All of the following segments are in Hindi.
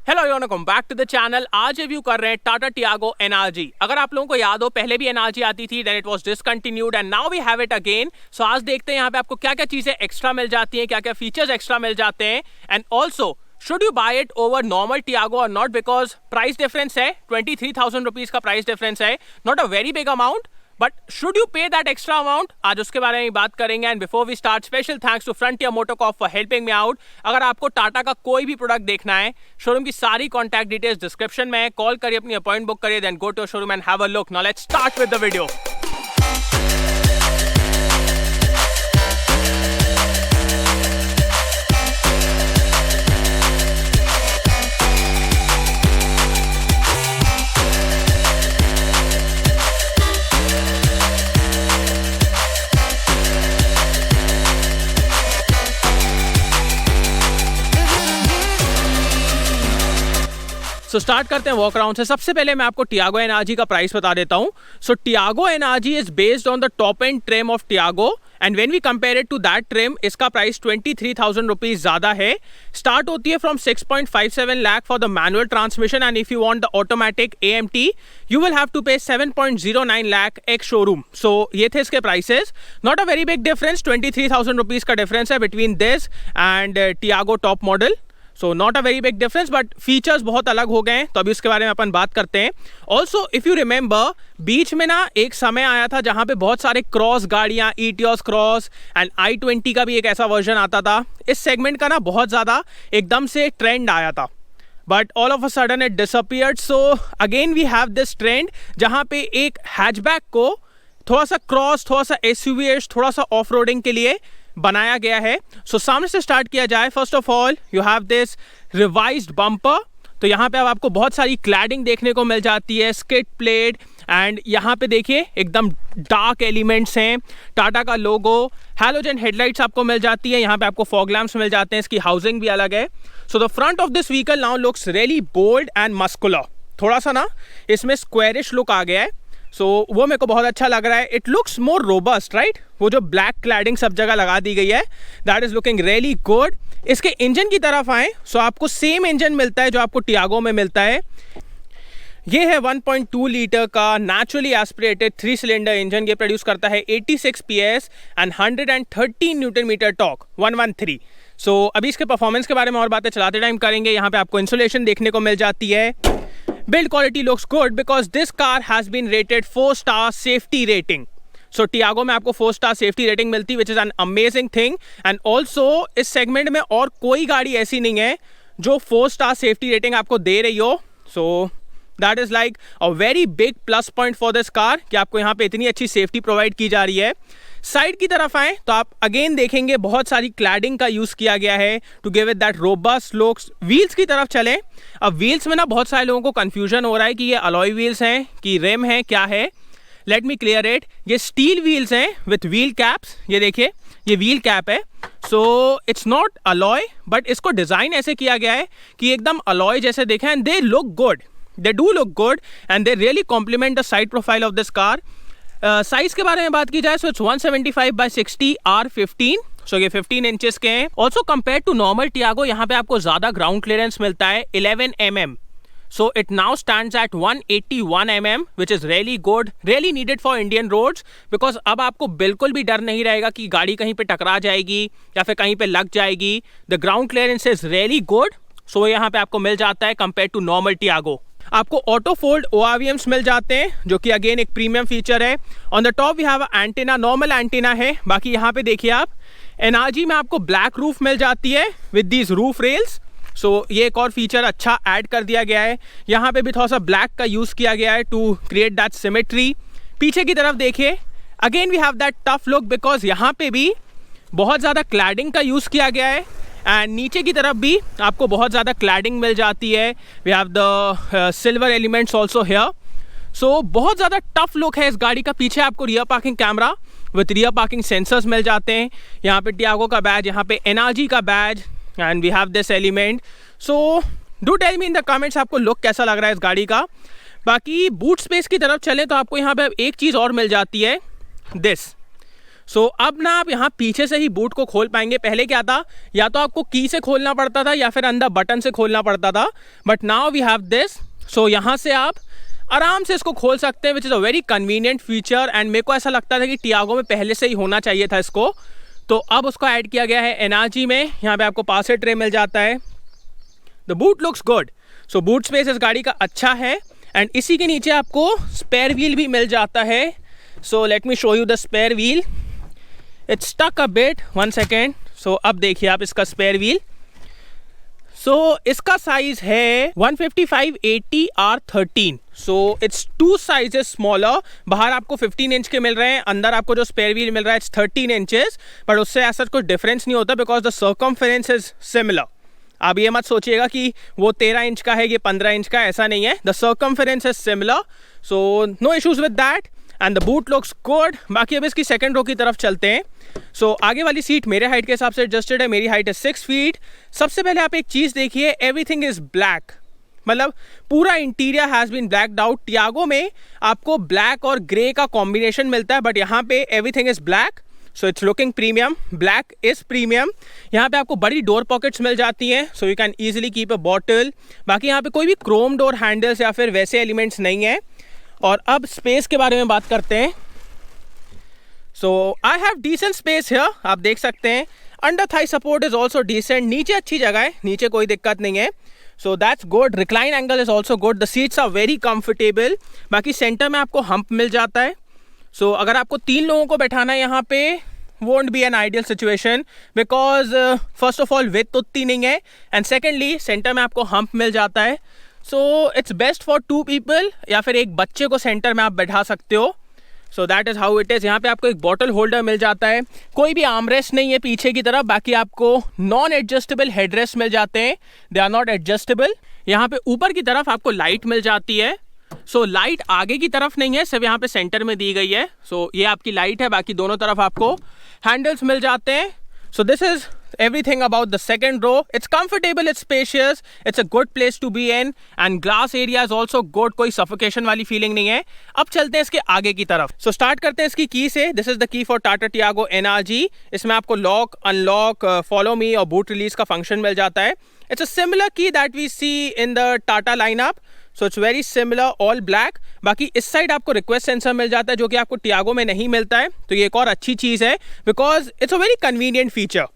Hello welcome back to the channel. आज रिव्यू कर रहे हैं टाटा टियागो एनआरजी। अगर आप लोगों को याद हो पहले भी एनआरजी आती थी, then it was discontinued and now we have it again. So आज देखते हैं यहाँ पे आपको क्या क्या चीजें एक्स्ट्रा मिल जाती हैं, क्या क्या फीचर्स एक्स्ट्रा मिल जाते हैं and also should you buy it over normal Tiago और नॉट, बिकॉज प्राइस डिफरेंस है 23,000 रुपीज का प्राइस डिफरेंस है, not a very big amount but should you pay that extra amount, आज उसके बारे में बात करेंगे। And before we start, special thanks to Frontier Motocorp for helping me out. अगर आपको टाटा का कोई भी प्रोडक्ट देखना है, शोरूम की सारी कॉन्टैक्ट डिटेल्स डिस्क्रिप्शन में है, कॉल करिए, अपनी अपॉइंटमेंट बुक करिए, then go to showroom and have a look. Now let's start with the video. So start करते हैं वॉक अराउंड से। सबसे पहले मैं आपको टियागो एनआरजी का प्राइस बता देता हूं। So Tiago NRG is based on the top end trim of Tiago and when we compare it to that trim, इसका प्राइस 23,000 रुपीज ज्यादा है। स्टार्ट होती है from 6.57 lakh for the manual transmission and if you want the automatic AMT you will have to pay 7.09 lakh ex showroom. So ये थे इसके prices, not a very big difference, 23,000 rupees का डिफरेंस है between this and Tiago top model. So not a very big difference but features बहुत अलग हो गए हैं, तो अभी उसके बारे में अपन बात करते हैं। ऑल्सो इफ यू रिमेंबर, बीच में ना एक समय आया था जहां पे बहुत सारे क्रॉस गाड़ियां, ईटियोस क्रॉस एंड i20 का भी एक ऐसा वर्जन आता था। इस सेगमेंट का ना बहुत ज़्यादा एकदम से ट्रेंड आया था but all of a sudden it disappeared. So again we have this trend जहां पे एक हैचबैक को थोड़ा सा क्रॉस, थोड़ा सा SUV-ish, थोड़ा सा ऑफ रोडिंग के लिए बनाया गया है। सो सामने से स्टार्ट किया जाए, first of all you have this revised bumper. तो यहाँ पे अब आपको बहुत सारी क्लैडिंग देखने को मिल जाती है, स्किड प्लेट एंड यहाँ पे देखिए एकदम डार्क एलिमेंट्स हैं, टाटा का लोगो, हैलोजन हेडलाइट्स आपको मिल जाती है, यहाँ पे आपको फॉग लैम्प्स मिल जाते हैं, इसकी हाउसिंग भी अलग है। So the front of this vehicle now looks really bold and muscular, थोड़ा सा ना इसमें स्क्वेरिश लुक आ गया है। सो वो मेरे को बहुत अच्छा लग रहा है। It looks more robust, right? वो जो ब्लैक क्लैडिंग सब जगह लगा दी गई है, that is looking really good. इसके इंजन की तरफ आए, सो आपको सेम इंजन मिलता है जो आपको टियागो में मिलता है। ये है 1.2 लीटर का नेचुरली एस्पिरेटेड 3 सिलेंडर इंजन। ये प्रोड्यूस करता है 86 PS and 113 newton metre torque, 113। So अभी इसके परफॉर्मेंस के बारे में और बातें चलाते टाइम करेंगे। यहाँ पे आपको इंसुलेशन देखने को मिल जाती है। Build quality looks good because this car has been rated 4-star safety rating. So Tiago में आपको 4-star safety rating मिलती है, which is an amazing thing. And also इस सेगमेंट में और कोई गाड़ी ऐसी नहीं है जो 4-star safety rating आपको दे रही हो। So that is like a very big plus point for this car कि आपको यहाँ पे इतनी अच्छी सेफ्टी प्रोवाइड की जा रही है। साइड की तरफ आए तो आप अगेन देखेंगे बहुत सारी क्लैडिंग का यूज किया गया है to give it that robust looks. Wheels की तरफ चलें, अब व्हील्स में ना बहुत सारे लोगों को कंफ्यूजन हो रहा है कि ये अलॉय व्हील्स हैं कि रिम है, क्या है। लेट मी क्लियर इट, ये स्टील व्हील्स हैं विथ व्हील कैप्स। ये देखिए ये व्हील कैप है। So it's not alloy but इसको डिजाइन ऐसे किया गया है कि एकदम अलॉय जैसे दिखे and they look good, they do look good and they really complement the side profile of this car. Size के बारे में बात की जाए, सो इट्स 175/60 R15। सो ये 15 इंचेस के हैं। Also compare to normal Tiago यहाँ पे आपको ज्यादा ग्राउंड क्लियरेंस मिलता है, 11 mm। So it now stands at 181 mm which is really good, really needed for Indian roads, because अब आपको बिल्कुल भी डर नहीं रहेगा कि गाड़ी कहीं पे टकरा जाएगी या फिर कहीं पे लग जाएगी। The ground clearance is really good. So यहाँ पे आपको मिल जाता है कंपेयर टू नॉर्मल टियागो। आपको ऑटो फोल्ड ORVMs मिल जाते हैं जो कि अगेन एक प्रीमियम फीचर है। On the top we have antenna, normal antenna है। बाकी यहाँ पे देखिए आप एनआरजी में आपको ब्लैक रूफ मिल जाती है विद दीज रूफ रेल्स। सो ये एक और फीचर अच्छा ऐड कर दिया गया है। यहाँ पे भी थोड़ा सा ब्लैक का यूज किया गया है टू क्रिएट दैट सिमेट्री। पीछे की तरफ देखिए, again we have that tough look because यहाँ पे भी बहुत ज़्यादा क्लैडिंग का यूज़ किया गया है एंड नीचे की तरफ भी आपको बहुत ज़्यादा क्लैडिंग मिल जाती है। We have the silver elements also here. So बहुत ज़्यादा टफ लुक है इस गाड़ी का। पीछे आपको rear parking camera with rear parking sensors मिल जाते हैं। यहाँ पे टियागो का बैज, यहाँ पे एनआरजी का badge and we have this element. So do tell me in the comments आपको लुक कैसा लग रहा है इस गाड़ी का। बाकी बूट स्पेस की तरफ चलें तो आपको यहाँ पे एक चीज़ और मिल जाती है, दिस। सो अब ना आप यहाँ पीछे से ही बूट को खोल पाएंगे। पहले क्या था, या तो आपको की से खोलना पड़ता था या फिर अंदर बटन से खोलना पड़ता था, but now we have this. So यहाँ से आप आराम से इसको खोल सकते हैं, which is a very convenient feature. And मेरे को ऐसा लगता था कि टियागो में पहले से ही होना चाहिए था इसको, तो अब उसको ऐड किया गया है NRG में। यहाँ पे आपको पासे ट्रे मिल जाता है। The boot looks good, so boot space इस गाड़ी का अच्छा है। एंड इसी के नीचे आपको स्पेयर व्हील भी मिल जाता है। So let me show you the spare wheel, it's stuck a bit, 1 second. So अब देखिए आप इसका स्पेयर व्हील। सो इसका साइज है 155/80 R13। So it's 2 sizes smaller. बाहर आपको 15 इंच के मिल रहे हैं, अंदर आपको जो स्पेयर व्हील मिल रहा है इट्स 13 इंचेस, बट उससे ऐसा कोई डिफरेंस नहीं होता because the circumference is similar. आप ये मत सोचिएगा कि वो 13 इंच का है ये 15 इंच का, ऐसा नहीं है। The circumference is similar, so no issues with that and the boot looks good. बाकी अब इसकी सेकंड रो की तरफ चलते हैं। सो आगे वाली सीट मेरे हाइट के हिसाब से एडजस्टेड है, मेरी हाइट है 6 फीट। सबसे पहले आप एक चीज़ देखिए, एवरीथिंग इज ब्लैक, मतलब पूरा interior has been blacked out. Tiago में आपको ब्लैक और ग्रे का कॉम्बिनेशन मिलता है, बट यहाँ पे everything is black, so it's looking premium. Black is premium. यहाँ पे आपको बड़ी डोर पॉकेट्स मिल जाती हैं, so you can easily keep a bottle. बाकी यहाँ पे कोई भी क्रोम डोर हैंडल्स या फिर वैसे एलिमेंट्स नहीं है। और अब स्पेस के बारे में बात करते हैं। So I have decent space here, आप देख सकते हैं। Under thigh support is also decent, नीचे अच्छी जगह है, नीचे कोई दिक्कत नहीं है, so that's good. Recline angle is also good, the seats are very comfortable. बाकी सेंटर में आपको हम्प मिल जाता है, सो अगर आपको 3 लोगों को बैठाना है यहाँ पे won't be an ideal situation because first of all width उतनी नहीं है and secondly सेंटर में आपको हम्प मिल जाता है, so it's best for 2 people या फिर एक बच्चे को सेंटर में आप बैठा सकते हो। So that is how it is. यहाँ पे आपको एक बॉटल होल्डर मिल जाता है, कोई भी आर्मरेस्ट नहीं है पीछे की तरफ। बाकी आपको नॉन एडजस्टेबल हेडरेस्ट मिल जाते हैं, दे आर नॉट एडजस्टेबल। यहाँ पे ऊपर की तरफ आपको लाइट मिल जाती है, सो लाइट आगे की तरफ नहीं है, सिर्फ यहाँ पे सेंटर में दी गई है। सो ये आपकी लाइट है, बाकी दोनों तरफ आपको हैंडल्स मिल जाते हैं। So this is everything about the second row. It's comfortable, it's spacious, it's a good place to be in and glass area is also good, कोई suffocation वाली feeling नहीं है। अब चलते हैं इसके आगे की तरफ। So start करते हैं इसकी की से। This is the key for Tata Tiago NRG। इसमें आपको lock, unlock, follow me और boot release का function मिल जाता है। It's a similar key that we see in the Tata lineup, so it's very similar, all black। बाकी इस साइड आपको रिक्वेस्ट सेंसर मिल जाता है जो कि आपको टियागो में नहीं मिलता है, तो ये एक और अच्छी चीज़ है because it's a very convenient feature.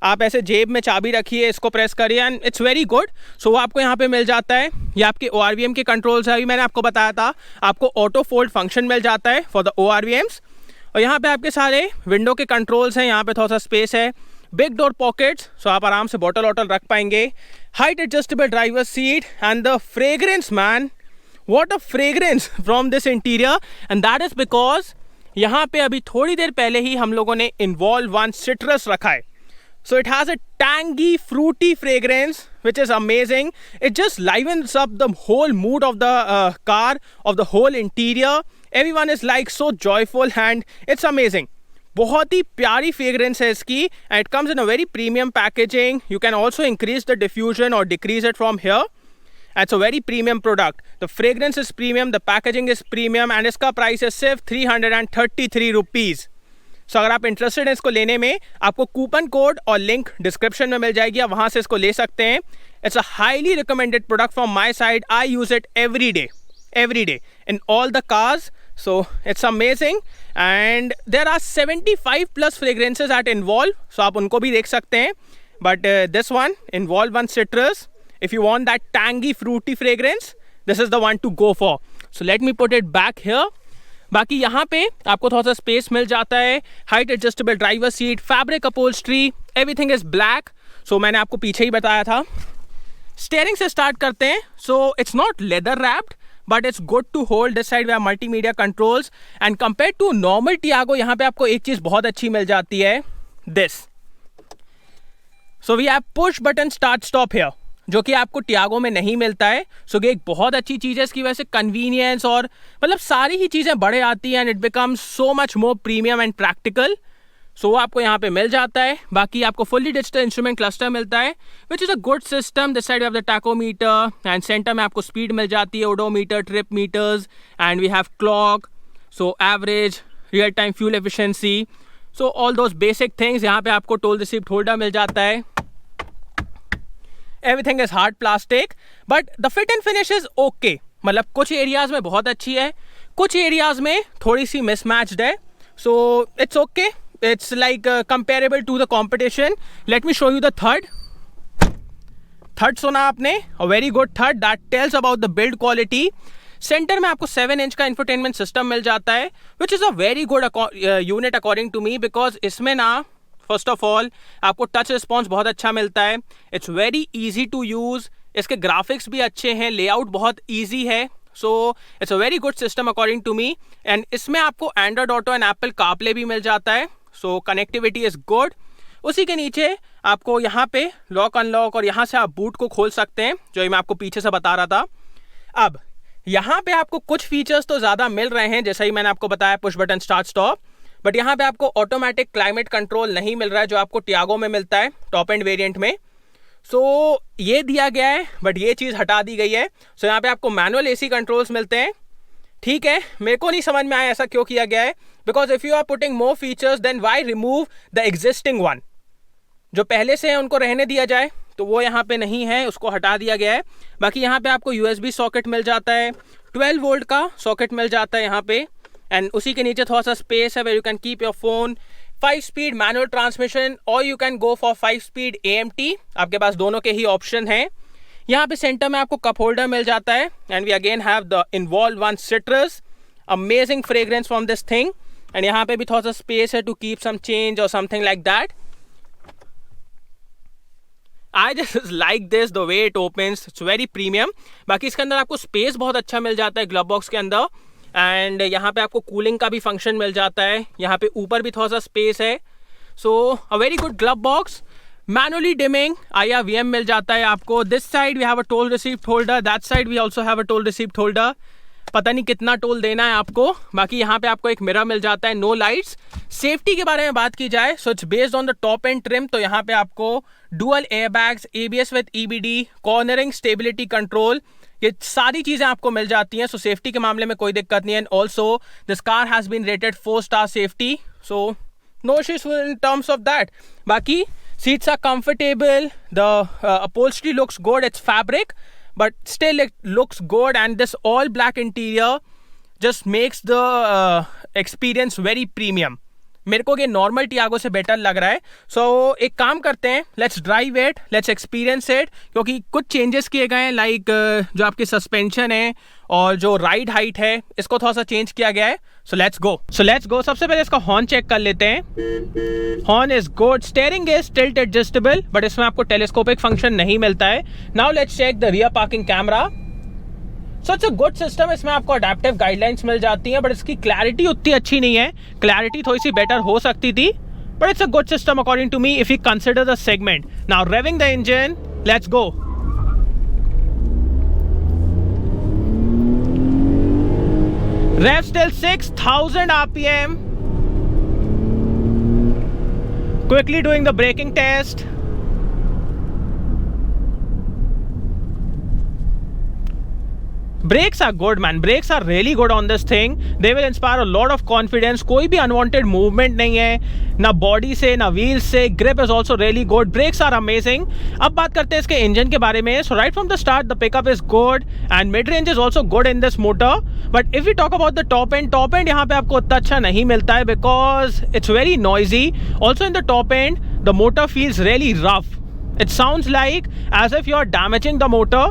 आप ऐसे जेब में चाबी रखिए, इसको प्रेस करिए एंड इट्स वेरी गुड। सो वो आपको यहाँ पे मिल जाता है। ये आपके ORVM के कंट्रोल्स है, अभी मैंने आपको बताया था। आपको ऑटो फोल्ड फंक्शन मिल जाता है फॉर द ORVMs। और यहाँ पे आपके सारे विंडो के कंट्रोल्स हैं, यहाँ पे थोड़ा सा स्पेस है, बिग डोर पॉकेट्स, सो आप आराम से बॉटल वॉटल रख पाएंगे। Height adjustable driver seat and the fragrance man, what a fragrance from this interior and that is because यहाँ पे अभी थोड़ी देर पहले ही हम लोगों ने Envolve 1 सिट्रस रखा है। So it has a tangy, fruity fragrance, which is amazing. It just livens up the whole mood of the car, of the whole interior. Everyone is like so joyful and it's amazing. बहुत ही प्यारी fragrance है इसकी and it comes in a very premium packaging. You can also increase the diffusion or decrease it from here. It's a very premium product. The fragrance is premium, the packaging is premium and इसका price है सिर्फ 333 rupees. सो अगर आप इंटरेस्टेड हैं इसको लेने में, आपको कूपन कोड और लिंक डिस्क्रिप्शन में मिल जाएगी, आप वहाँ से इसको ले सकते हैं। It's a highly recommended product from my side. I use it every day in all the cars, so it's amazing and there are 75+ fragrances at Envolve, सो आप उनको भी देख सकते हैं। But this one Envolve 1 citrus, if you want that tangy fruity fragrance, this is the one to go for. So let me put it back here. बाकी यहाँ पे आपको थोड़ा सा स्पेस मिल जाता है। Height adjustable driver seat, fabric upholstery, everything is black. So मैंने आपको पीछे ही बताया था। स्टीयरिंग से स्टार्ट करते हैं। So it's not leather wrapped but it's good to hold. This side we have multimedia controls and compare to normal Tiago यहाँ पे आपको एक चीज़ बहुत अच्छी मिल जाती है, this. So we have push button start stop here, जो कि आपको टियागो में नहीं मिलता है। सो ये एक बहुत अच्छी चीज़ है, इसकी वजह से कन्वीनियंस और मतलब सारी ही चीज़ें बढ़े आती हैं and it becomes so much more premium and practical. So वो आपको यहाँ पे मिल जाता है। बाकी आपको फुल्ली डिजिटल इंस्ट्रूमेंट क्लस्टर मिलता है which is a good system. This side we have the tachometer and centre में आपको स्पीड मिल जाती है, odometer, trip meters and we have clock, so average, real time fuel efficiency. So all those basic things. यहाँ पे आपको टोल रिसिप्ट होल्डर मिल जाता है। Everything is hard plastic but the fit and finish is okay. मतलब कुछ एरियाज में बहुत अच्छी है, कुछ एरियाज में थोड़ी सी मिसमैच्ड है। So it's okay, it's like comparable to the competition. Let me show you the थर्ड सुना आपने, अ वेरी गुड थर्ड that tells about the build quality. Centre में आपको 7 इंच का इंफोटेनमेंट सिस्टम मिल जाता है which is a very good unit according to me, because इसमें ना फर्स्ट ऑफ ऑल आपको टच रिस्पॉन्स बहुत अच्छा मिलता है। It's very easy to use, इसके ग्राफिक्स भी अच्छे हैं, लेआउट बहुत ईजी है। So it's a very good system according to me. And इसमें आपको Android Auto and Apple CarPlay भी मिल जाता है। So connectivity is good. उसी के नीचे आपको यहाँ पे लॉक अनलॉक और यहाँ से आप बूट को खोल सकते हैं, जो मैं आपको पीछे से बता रहा था। अब यहाँ पे आपको कुछ फीचर्स तो ज़्यादा मिल रहे हैं, जैसा ही मैंने आपको बताया push button start stop, but यहाँ पे आपको ऑटोमेटिक क्लाइमेट कंट्रोल नहीं मिल रहा है जो आपको टियागो में मिलता है टॉप एंड वेरिएंट में। सो ये दिया गया है बट ये चीज़ हटा दी गई है। सो यहाँ पे आपको मैनुअल एसी कंट्रोल्स मिलते हैं। ठीक है, मेरे को नहीं समझ में आया ऐसा क्यों किया गया है, because if you are putting more features then why remove the existing one. जो पहले से है उनको रहने दिया जाए, तो वो यहाँ पे नहीं है, उसको हटा दिया गया है। बाकी यहाँ पे आपको USB सॉकेट मिल जाता है, 12 वोल्ट का सॉकेट मिल जाता है यहाँ पे। एंड उसी के नीचे थोड़ा सा स्पेस है where you can keep your phone. 5 speed manual transmission और you can go for 5 speed AMT, आपके पास दोनों के ही ऑप्शन हैं। यहाँ पे सेंटर में आपको कप होल्डर मिल जाता है। And we again have the involve one citrus, amazing fragrance from this thing. And यहाँ पे भी थोड़ा सा स्पेस है to keep some change or something like that. I just like this the way it opens, it's very premium। बाकी इसके अंदर आपको स्पेस बहुत अच्छा मिल जाता है ग्लव बॉक्स के अंदर। एंड यहाँ पे आपको कूलिंग का भी फंक्शन मिल जाता है, यहाँ पे ऊपर भी थोड़ा सा स्पेस है। So a very good glove box. Manually dimming IR/VM मिल जाता है आपको। This side we have a toll receipt holder, that side we also have a toll receipt holder. पता नहीं कितना टोल देना है आपको। बाकी यहाँ पे आपको एक मिरर मिल जाता है, नो लाइट्स। सेफ्टी के बारे में बात की जाए, so it's based on the top end trim. तो यहाँ पे आपको dual airbags, ABS with EBD, cornering, stability control, ये सारी चीज़ें आपको मिल जाती हैं। सो सेफ्टी के मामले में कोई दिक्कत नहीं है। And also this car has been rated 4 star safety, so no issues in terms of that. बाकी seats are comfortable, the upholstery looks good, it's fabric but still it looks good, and this all black interior just makes the experience very premium। मेरे को ये नॉर्मल टियागो से बेटर लग रहा है। सो एक काम करते हैं, let's drive it, let's experience it, क्योंकि कुछ चेंजेस किए गए हैं, लाइक जो आपकी सस्पेंशन है और जो राइड हाइट है इसको थोड़ा सा चेंज किया गया है। So let's go. सबसे पहले इसका हॉर्न चेक कर लेते हैं। Horn is good, steering is tilt adjustable but इसमें आपको टेलीस्कोपिक फंक्शन नहीं मिलता है। Now let's check the rear parking camera. So it's a good system, इसमें आपको अडेप्टिव गाइडलाइंस मिल जाती हैं बट इसकी क्लैरिटी उतनी अच्छी नहीं है, क्लैरिटी थोड़ी सी बेटर हो सकती थी, but it's a good system according to me if you consider the segment. Now revving the engine, let's go. Rev still 6000 RPM. Quickly doing the braking test. Brakes are good, man. Brakes are really good on this thing. They will inspire a lot of confidence. कोई भी unwanted movement नहीं है, ना बॉडी से ना व्हील्स से। Grip is also really good, brakes are amazing. अब बात करते हैं इसके इंजन के बारे में। So right from the start the pickup is good and mid range is also good in this motor. But if you talk about the top end यहाँ पे आपको उतना अच्छा नहीं मिलता है because it's very noisy. Also in the top end the motor feels really rough. It sounds like as if you are damaging the motor.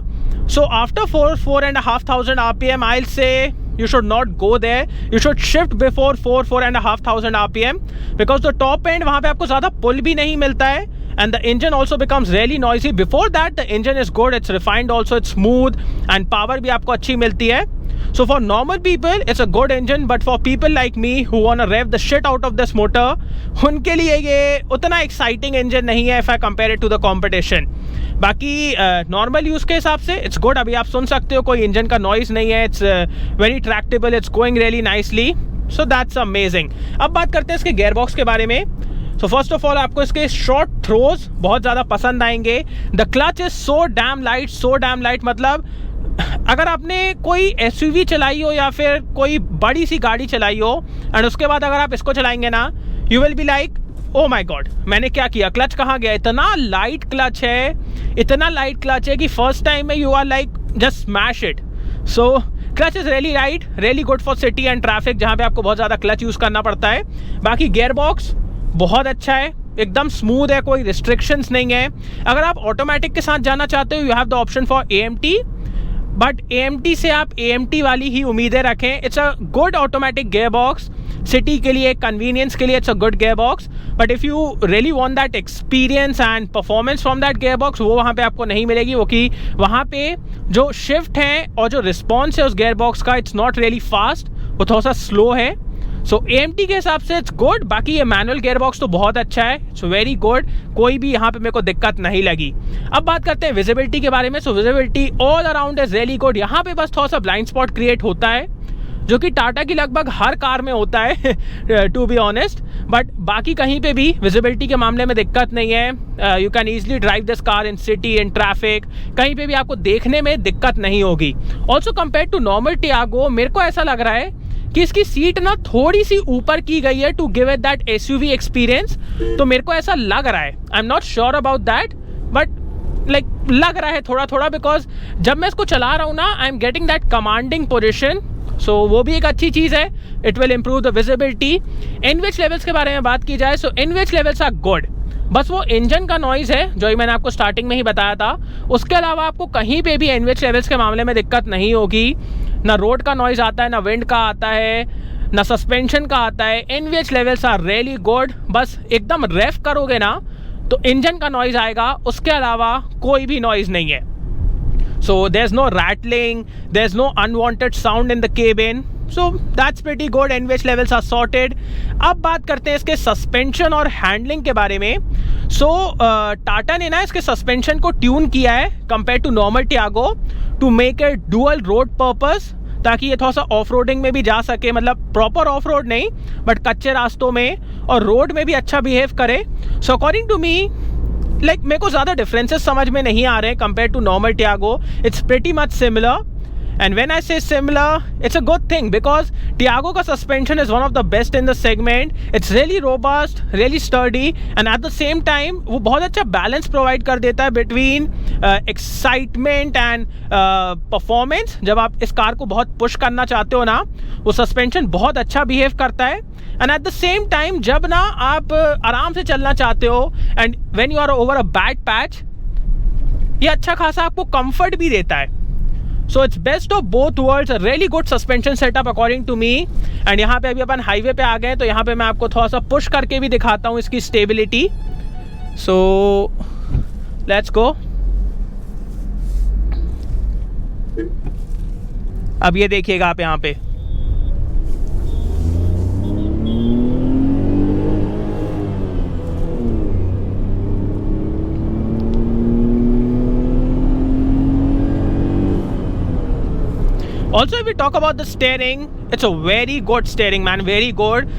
So after 4,500 RPM, I'll say you should not go there. You should shift before 4,500 RPM because the top end वहाँ पे आपको ज़्यादा pull भी नहीं मिलता है and the engine also becomes really noisy. Before that the engine is good, it's refined also, it's smooth and power भी आपको अच्छी मिलती है. So for normal people it's a good engine, but for people like me who wanna rev the shit out of this motor, उनके लिए ये उतना exciting engine नहीं है if I compare it to the competition. बाकी नॉर्मल यूज़ के हिसाब से इट्स गुड। अभी आप सुन सकते हो, कोई इंजन का नॉइज़ नहीं है, it's very Tractable, it's going really nicely, so that's amazing. अब बात करते हैं इसके गेयर बॉक्स के बारे में। सो फर्स्ट ऑफ ऑल आपको इसके शॉर्ट थ्रोज बहुत ज़्यादा पसंद आएंगे। The clutch is so damn light, मतलब अगर आपने कोई SUV चलाई हो या फिर कोई बड़ी सी गाड़ी चलाई हो एंड उसके बाद अगर आप इसको चलाएंगे ना, you will be like oh my God, मैंने क्या किया, क्लच कहाँ गया, इतना लाइट क्लच है, इतना लाइट क्लच है कि फर्स्ट टाइम में you are like just smash it. So clutch is really light, really good for city and traffic जहाँ पे आपको बहुत ज़्यादा क्लच यूज़ करना पड़ता है. बाकी गियर बॉक्स बहुत अच्छा है, एकदम स्मूथ है, कोई रिस्ट्रिक्शंस नहीं है. अगर आप ऑटोमेटिक के साथ जाना चाहते हो, you have the option for AMT, but AMT से आप AMT वाली ही उम्मीदें रखें. It's a good automatic gear box, city के लिए, कन्वीनियंस के लिए it's a good gear box. But if you really want that experience and performance from that gear box, वो वहाँ पे आपको नहीं मिलेगी, वो कि वहाँ पे जो शिफ्ट है और जो रिस्पॉन्स है उस गियर बॉक्स का, इट्स नॉट रियली फास्ट, वो थोड़ा सा स्लो है. सो AMT के हिसाब से इट्स गुड. बाकी ये मैनुअल गियर बॉक्स तो बहुत अच्छा है, इट्स वेरी गुड, कोई भी यहाँ पे मेरे को दिक्कत नहीं लगी. अब बात करते हैं विजिबिलिटी के बारे में. So visibility all around is really good. यहाँ पे बस थोड़ा सा ब्लाइंड स्पॉट क्रिएट होता है, जो कि टाटा की लगभग हर कार में होता है टू बी ऑनेस्ट. बट बाकी कहीं पे भी विजिबिलिटी के मामले में दिक्कत नहीं है. You can easily drive this car in city, in traffic, कहीं पे भी आपको देखने में दिक्कत नहीं होगी. Also compare to normal Tiago, मेरे को ऐसा लग रहा है कि इसकी सीट ना थोड़ी सी ऊपर की गई है to give it that SUV experience. तो मेरे को ऐसा लग रहा है, I am not sure about that, but like लग रहा है थोड़ा थोड़ा, बिकॉज जब मैं इसको चला रहा हूँ ना, I am getting that commanding position. So वो भी एक अच्छी चीज़ है, it will improve the visibility. NVH levels के बारे में बात की जाए, so NVH levels are good. बस वो इंजन का नॉइज़ है जो मैंने आपको स्टार्टिंग में ही बताया था, उसके अलावा आपको कहीं पे भी NVH लेवल्स के मामले में दिक्कत नहीं होगी. ना रोड का नॉइज़ आता है, ना विंड का आता है, ना सस्पेंशन का आता है. NVH levels are really good. बस एकदम रेफ करोगे ना तो इंजन का नॉइज़ आएगा, उसके अलावा कोई भी नॉइज़ नहीं है. So there's no rattling, there's no unwanted sound in the cabin. So that's pretty good. NVH levels are sorted. अब बात करते हैं इसके सस्पेंशन और हैंडलिंग के बारे में. So टाटा ने ना इसके सस्पेंशन को ट्यून किया है compare to normal Tiago to make it dual road purpose, ताकि ये थोड़ा सा ऑफ रोडिंग में भी जा सके, मतलब प्रॉपर ऑफ रोड नहीं बट कच्चे रास्तों में और रोड में भी अच्छा बिहेव करे. So according to me, like मेरे को ज़्यादा डिफरेंसेस समझ में नहीं आ रहे हैं compare to normal Tiago. It's pretty much similar, and when I say similar it's a good thing, because Tiago का suspension is one of the best in the segment. It's really robust, really sturdy, and at the same time वो बहुत अच्छा बैलेंस प्रोवाइड कर देता है बिटवीन एक्साइटमेंट एंड परफॉर्मेंस. जब आप इस कार को बहुत पुश करना चाहते हो ना, वो सस्पेंशन बहुत अच्छा बिहेव करता है. And at the same time जब ना आप आराम से चलना चाहते हो, and when you are over a bad patch, ये अच्छा खासा आपको कंफर्ट भी देता है. So it's best of both worlds, a really good suspension setup according to me. And यहाँ पे अभी अपन हाईवे पे आ गए, तो यहाँ पे मैं आपको थोड़ा सा पुश करके भी दिखाता हूँ इसकी स्टेबिलिटी. सो लेट्स गो. अब ये देखिएगा आप यहाँ पे, also if we talk about the steering, it's a very good steering man, very good.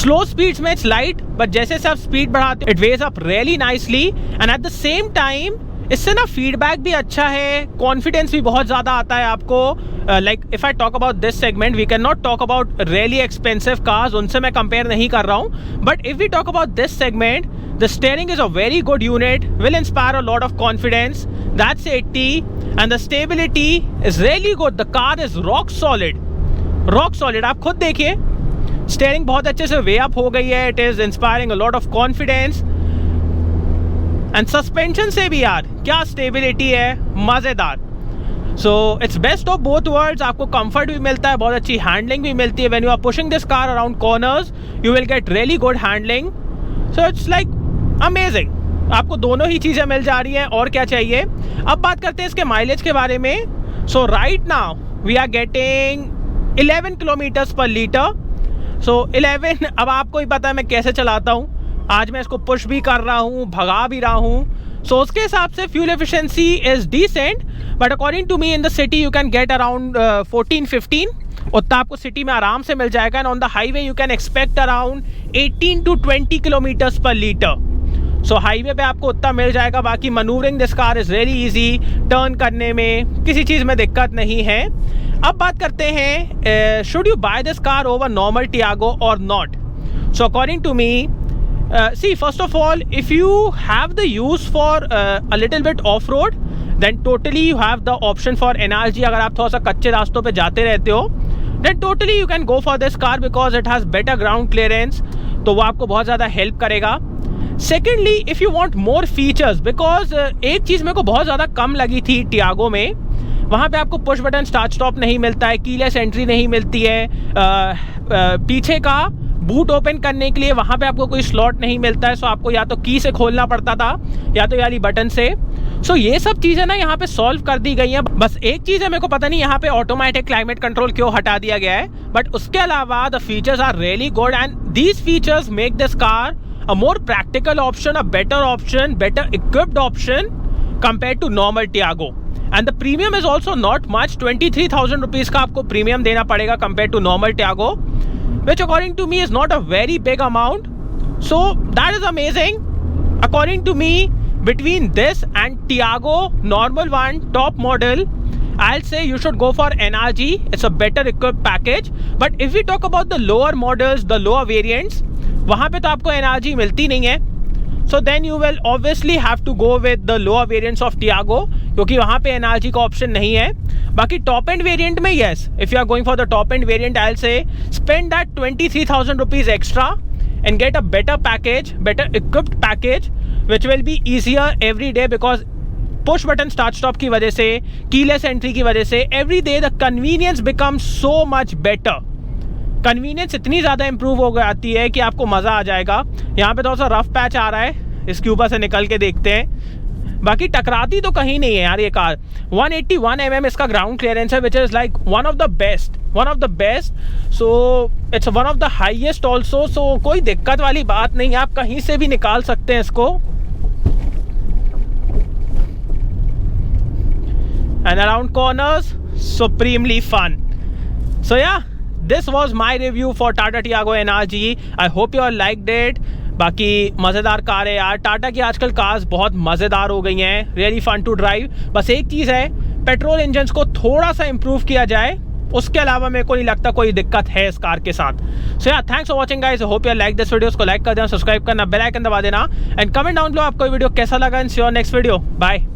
Slow speeds में it's light, but जैसे से आप स्पीड बढ़ाते हो it weighs up really nicely, and at the same time इससे ना फीडबैक भी अच्छा है, कॉन्फिडेंस भी बहुत ज़्यादा आता है आपको. Like if I talk about this segment, we can not talk about really expensive cars, उनसे मैं कंपेयर नहीं कर रहा हूँ. But if we talk about this segment, the steering is a very good unit, will inspire a lot of confidence. That's 80, and the stability is really good. The car is rock solid. आप खुद देखिए, स्टीयरिंग बहुत अच्छे से वे अप हो गई है. It is inspiring a lot of confidence. And suspension से भी यार क्या स्टेबिलिटी है, मज़ेदार. So it's best of both worlds. आपको कंफर्ट भी मिलता है, बहुत अच्छी हैंडलिंग भी मिलती है. When you are pushing this car around corners, you will get really good handling. So it's like amazing. आपको दोनों ही चीज़ें मिल जा रही हैं, और क्या चाहिए. अब बात करते हैं इसके माइलेज के बारे में. So right now we are getting 11 kilometres पर लीटर. सो 11, अब आपको ही पता है मैं कैसे चलाता हूँ. आज मैं इसको पुश भी कर रहा हूँ, भगा भी रहा हूँ. सो उसके हिसाब से fuel efficiency is decent, but according to me in the city you can get around 14-15. उतना आपको सिटी में आराम से मिल जाएगा. And on the highway you can expect around 18 to 20 kilometres पर लीटर. सो हाईवे पे आपको उतना मिल जाएगा. बाकी manoeuvring this car is very easy, turn करने में किसी चीज़ में दिक्कत नहीं है. अब बात करते हैं should you buy this car over normal Tiago और not. So according to me, see, first of all, if you have the use for a little bit off-road, then totally you have the option for NRG. अगर आप थोड़ा सा कच्चे रास्तों पे जाते रहते हो, then totally you can go for this car because it has better ground clearance, तो वो आपको बहुत ज़्यादा हेल्प करेगा. Secondly, if you want more features, because एक चीज़ मेरे को बहुत ज़्यादा कम लगी थी टियागो में, वहाँ पे आपको पुश बटन स्टार्ट स्टॉप नहीं मिलता है, कीलेस एंट्री नहीं मिलती है, पीछे का बूट ओपन करने के लिए वहाँ पे आपको कोई स्लॉट नहीं मिलता है. सो आपको या तो की से खोलना पड़ता था या तो यानी बटन से. सो ये सब चीज़ें ना यहाँ पे सॉल्व कर दी गई हैं. बस एक चीज़ है, मेरे को पता नहीं यहाँ पे ऑटोमेटिक क्लाइमेट कंट्रोल क्यों हटा दिया गया है, बट उसके अलावा the features are really good and these features make this car a more practical option, a better option, better equipped option compare to normal Tiago. And the premium is also not much. 23,000 rupees का आपको प्रीमियम देना पड़ेगा compare to normal Tiago, which according to me is not a very big amount. So that is amazing. According to me, between this and Tiago normal one top model, I'll say you should go for NRG. It's a better equipped package. But if we talk about the lower models, the lower variants, वहाँ पे तो आपको NRG मिलती नहीं है. So then you will obviously have to go with the lower variants of Tiago, क्योंकि वहाँ पे NRG का ऑप्शन नहीं है. बाकी टॉप एंड वेरिएंट में yes, if you are going for the top end variant, I'll say spend that 23,000 rupees extra and get a better package, better equipped package, which will be easier every day because push button start stop की वजह से, keyless entry की वजह से, every day the convenience becomes so much better. Convenience इतनी ज़्यादा इंप्रूव हो जाती है कि आपको मज़ा आ जाएगा. यहाँ पे थोड़ा सा रफ पैच आ रहा है, इसके ऊपर से निकल के देखते हैं. बाकी टकराती तो कहीं नहीं है यार ये कार. 181 mm इसका ग्राउंड क्लियरेंस है, which is like one of the best. So it's one of the highest also. So कोई दिक्कत वाली बात नहीं है, आप कहीं से भी निकाल सकते हैं इसको. And around corners supremely fun. So yeah this was my review for Tata Tiago NRG. I hope you all liked it. बाकी मज़ेदार कार है यार. टाटा की आजकल कार्स बहुत मज़ेदार हो गई हैं, रियली फन टू ड्राइव. बस एक चीज़ है, पेट्रोल इंजन्स को थोड़ा सा इम्प्रूव किया जाए, उसके अलावा मेरे को नहीं लगता कोई दिक्कत है इस कार के साथ. So yeah thanks for watching guys. Hope you like this video. को लाइक कर देना, सब्सक्राइब करना, बेल आइकन दबा देना एंड कमेंट डाउन बिलो आपको वीडियो कैसा लगा. In see your next video. Bye.